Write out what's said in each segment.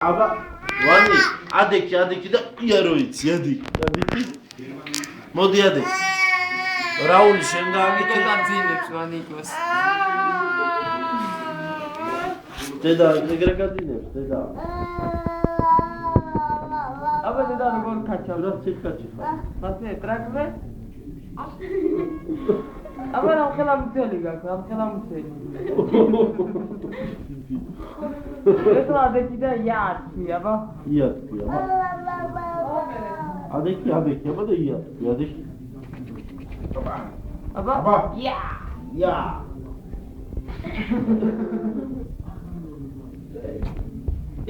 აბა ვანი ადექი და იარო იცი ადექი მოდი ადექი რაული შენ გააკეთე და ძინებს ვანიკოს დედა ეგრე გაძინებს დედა აბა დედა როგორ ქაჩავ რა ციხაჩი ხარ მასე ტრაკზე აბა რა ხელა მწელი გაქვს რა ხელა მწელი ეხლა ადექი და იათი აბა იათი ადექი აბა და იათი ადექი აბა ია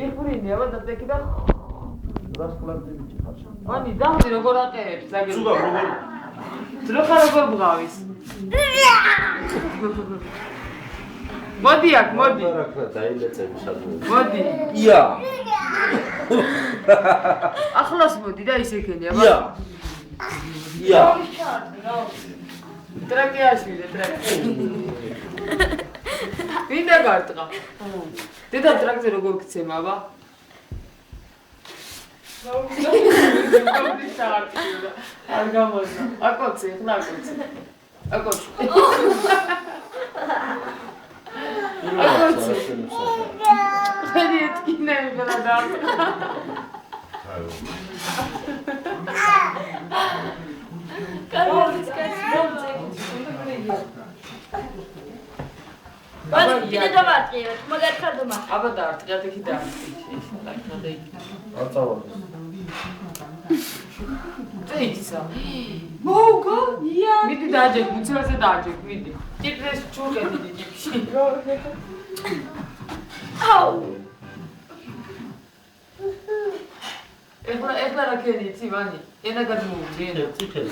იხვრინი აბა და ადექი და რას კლავდები ხარ ვანი დაღდი როგორ აყენებს ზაგები ზუგა როგორ როგორ ბღავის მოდი აქ მოდი რა ქნა დაილეწები სადმე მოდი ია ახლოს მოდი და ისე ქენი აბა ია ტრაკი აშვიდე ტრაკი ვინდა გარტყა დედა ტრაკზე როგორ გცემა აბა არ გამოსა აკოცე ხლა აკოცე ხელი ეთკინე ვიღა დარტყა კარგის კაცი ვანი კიდე დავაწყიოთ, მაგარ ხარდომა. აბა დაარტყი ადექი დაარტყი აწავა წეიცა მოუგო ია მიდი დააჯექ მუცელზე დააჯექ მიდი ტიპრეს ჩურგები ტიპში აუ ეხლა რა ქენი იცი ვანი ენა გადმოუვდი ენა ციხელი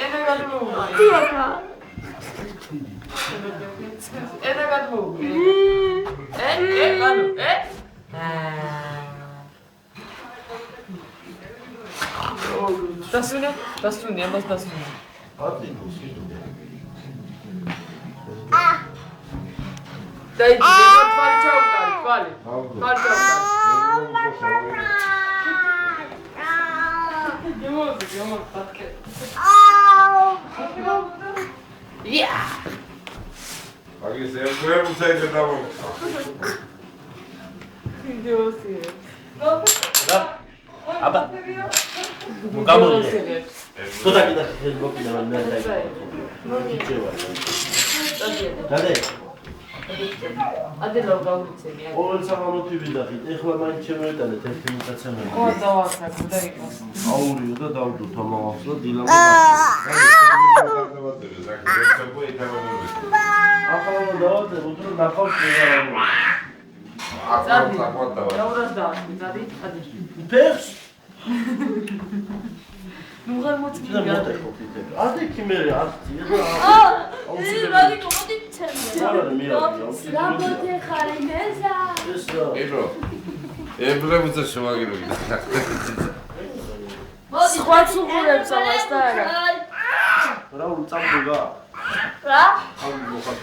ენა გადმოუვდი დიახა. ენა გადმოუვდი დასუნე ამას დასუნე დაიჭირე თვალი ჩაუკარი თვალი ჩაუკარი ია აგის ემბლემ წაიდე და ვიდეოსი რა აბა მოგამოდე ცოტა კიდე მოკიდა მე დაიჭირე დადე ადე ლოგაუცემი ყოველ საღამოთი ვიდახით ეხლა მაინც შემოეტანეთ ერთი მკაცემელი ხო დავასაკ და იყოს აურიო და დავდო თამამს და დილამ ახლა დავადე უძრო ნახავს დაურას დაასვი დადი ადი ფეხს ნუ ღარ მოწმი და მოტეხობთ ადექი მე არცი ვანი კომოდი ცემე. არა მე რაბოთე ხარი მეზა. ეს რა ებრო ემბლემ წაშმაგირები სხვა ცუღურებს ამას და არა. რა უწამდება რა?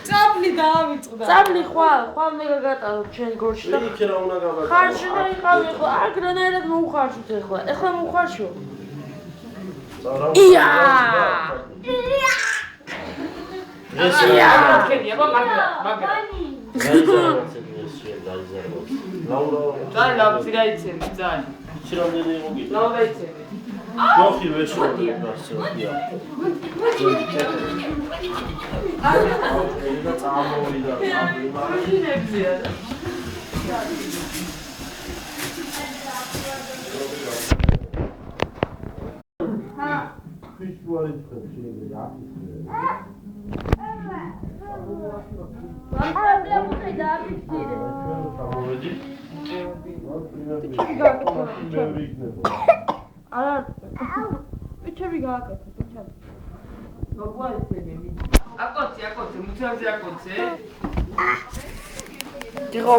წაბლი დაავიწყდა წაბლი ხვალ მე გაგატარებ ჩვენ გორში და იქ რა უნდა გავაკეთო ხარში და იყავი ხო აგრანაირად მოუხარშოთ ეხლა მოუხარშო. ია! ეს ქენი აბა მაგრა ლაურა ძალიან ლაფი რაიცემი ძალიან ჩირამდენი მოგიდა ლაურა იცემი ჯოხი ვეშოდი გასწია და წამოვიდა მაშინებზია ფიშვარი შეიძლება პრობლემები დააფიქსირე. ჩამოვედი არა. პიჩები გააკეთე, პიჩები. აკოცე მუცელზე აკოცე დიღო